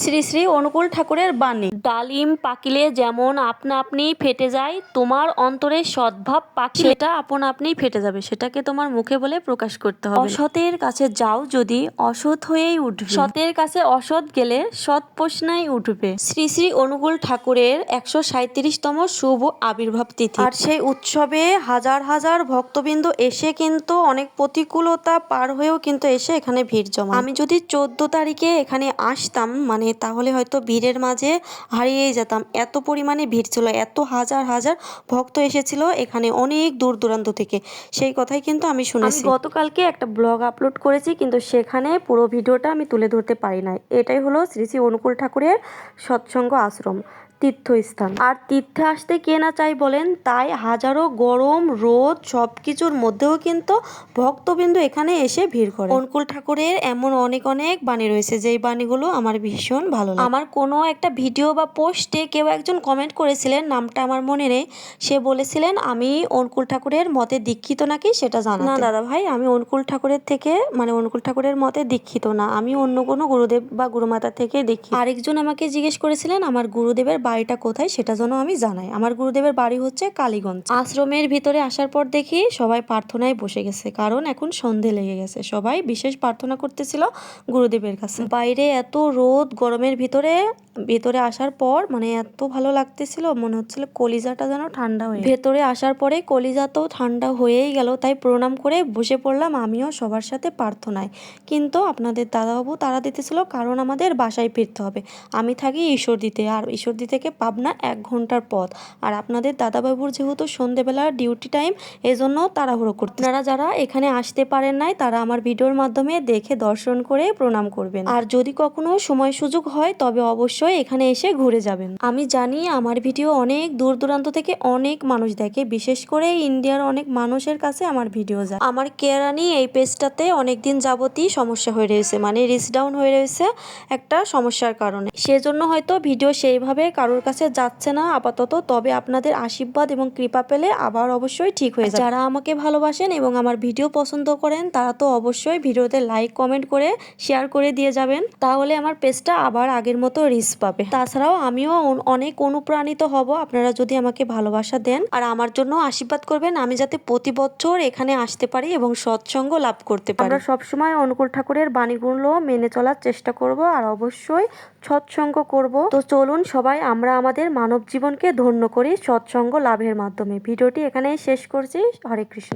শ্রী শ্রী অনুকূল ঠাকুরের বাণী। ডালিম পাকিলে যেমন আপনা আপনি ফেটে যায়, তোমার অন্তরে সদ্ভাব পাকিলে সেটা আপনা আপনি ফেটে যাবে। সেটাকে তোমার মুখে বলে প্রকাশ করতে হবে। অসতের কাছে যাও যদি অসৎ হয়েই উঠবে, সতের কাছে অসৎ গেলে সৎ প্রশ্নাই উঠবে। শ্রী শ্রী অনুকূল ঠাকুরের 137তম শুভ আবির্ভাব তিথি, আর সেই উৎসবে হাজার হাজার ভক্তবৃন্দ এসে কিন্তু অনেক প্রতিকূলতা পার হয়েও কিন্তু এসে এখানে ভিড় জমা। আমি যদি 14 তারিখে এখানে আসতাম তাহলে হয়তো ভিড়ের মাঝে হারিয়েই যেতাম। এত পরিমাণে ভিড় ছিল, এত হাজার হাজার ভক্ত এসেছিল এখানে অনেক দূর দূরান্ত থেকে। সেই কথাই কিন্তু আমি শুনেছি। আমি গতকালকে একটা ব্লগ আপলোড করেছি, কিন্তু সেখানে পুরো ভিডিওটা আমি তুলে ধরতে পারি নাই। এটাই হলো শ্রী শ্রী অনুকূল ঠাকুরের সৎসঙ্গ আশ্রম, তীর্থস্থান। আর তীর্থে আসতে কে না চাই বলেন? তাই হাজারো গরম রোদ সব কিছুর মধ্যেও কিন্তু ভক্তবিন্দু এখানে এসে ভিড় করে। অনুকূল ঠাকুরের এমন অনেক অনেক বাণী রয়েছে, যেই বাণীগুলো আমার ভীষণ ভালো লাগে। আমার কোনো একটা ভিডিও বা পোস্টে কেউ একজন কমেন্ট করেছিলেন, নামটা আমার মনে নেই, সে বলেছিলেন আমি অনুকূল ঠাকুরের মতে দীক্ষিত নাকি সেটা জানা। না দাদা ভাই, আমি অনুকূল ঠাকুরের থেকে অনুকূল ঠাকুরের মতে দীক্ষিত না, আমি অন্য কোনো গুরুদেব বা গুরুমাতা থেকে দীক্ষিত। আরেকজন আমাকে জিজ্ঞেস করেছিলেন আমার গুরুদেবের বাড়িটা কোথায়, সেটা যেন আমি জানাই। আমার গুরুদেবের বাড়ি হচ্ছে কালীগঞ্জ। আশ্রমের ভিতরে আসার পর দেখি সবাই প্রার্থনায় বসে গেছে, কারণ এখন সন্ধে লেগে গেছে। সবাই বিশেষ প্রার্থনা করতেছিল গুরুদেবের কাছে। বাইরে এত রোদ গরমের ভিতরে আসার পর এত ভালো লাগতেছিল, মনে হচ্ছিল কলিজাটা যেন ঠান্ডা হয়ে। ভেতরে আসার পরে কলিজা তো ঠান্ডা হয়েই গেল, তাই প্রণাম করে বসে পড়লাম আমিও সবার সাথে প্রার্থনায়। কিন্তু আপনাদের দাদাবাবু তারা দিতেছিল, কারণ আমাদের বাসায় ফিরতে হবে। আমি থাকি ঈশ্বরদীতে, আর ঈশ্বরদী থেকে পাবনা 1 ঘন্টার পথ। আর আপনাদের দাদাবাবুর যেহেতু সন্ধেবেলার ডিউটি টাইম, এজন্য তাড়াহুড়ো করতে। আপনারা যারা এখানে আসতে পারেন নাই, তারা আমার ভিডিওর মাধ্যমে দেখে দর্শন করে প্রণাম করবেন। আর যদি কখনো সময় সুযোগ হয় তবে অবশ্যই এখানে এসে ঘুরে যাবেন। আমি জানি আমার ভিডিও অনেক দূর দূরান্ত থেকে অনেক মানুষ দেখে, বিশেষ করে ইন্ডিয়ার অনেক মানুষের কাছে আমার ভিডিও যায়। আমার কেরানি এই পেজটাতে অনেকদিন যাবতই সমস্যা হয়ে রয়েছে, রিচ ডাউন হয়ে রয়েছে একটা সমস্যার কারণে। সেজন্য হয়তো ভিডিও সেইভাবে কারোর কাছে যাচ্ছে না আপাতত। তবে আপনাদের আশীর্বাদ এবং কৃপা পেলে আবার অবশ্যই ঠিক হয়ে যাবে। যারা আমাকে ভালোবাসেন এবং আমার ভিডিও পছন্দ করেন, তারা তো অবশ্যই ভিডিওতে লাইক কমেন্ট করে শেয়ার করে দিয়ে যাবেন, তাহলে আমার পেজটা আবার আগের মতো রিচ পাবে। তাছাড়াও আমিও অনেক অনুপ্রাণিত হব আপনারা যদি আমাকে ভালোবাসা দেন, আর আমার জন্য আশীর্বাদ করবেন আমি যাতে প্রতি বছর এখানে আসতে পারি এবং সৎসঙ্গ লাভ করতে পারি। আমরা সবসময় অনুকূল ঠাকুরের বাণীগুলো মেনে চলার চেষ্টা করব, আর অবশ্যই সৎসঙ্গ করব। তো চলুন সবাই আমরা আমাদের মানব জীবনকে ধন্য করি সৎসঙ্গ লাভের মাধ্যমে। ভিডিওটি এখানেই শেষ করছি। হরে কৃষ্ণ।